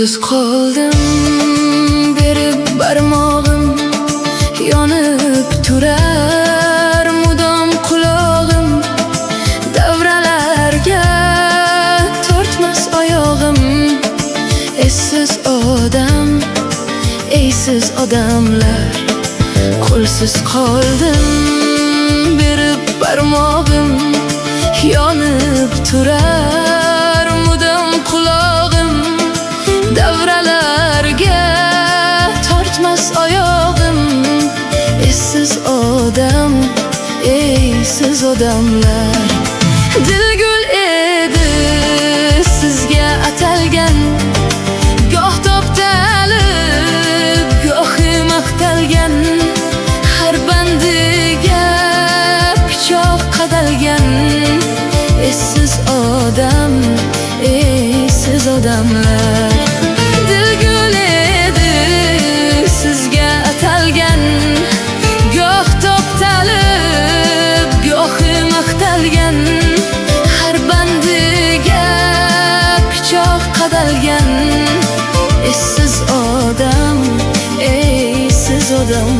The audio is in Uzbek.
Qo'lsiz qoldim, berib barmog'im yonib turar mudom qulog'im, davralarga tortmas oyog'im. Essiz odam, eysiz odamlar, qo'lsiz qoldim, berib barmog'im yonib turar mudom qulog'im, davralarga tortmas oyog'im. Essiz odam, eysiz odamlar. Dilgul edi sizga atalgan, goh toptalib, gohi maqtalgan, har bandiga pichoq qadalgan. Essiz odam, eysiz odamlar. Dilgul edi sizga atalgan, goh toptalib, gohi maqtalgan, har bandiga pichoq qadalgan. Essiz odam, eysiz odam.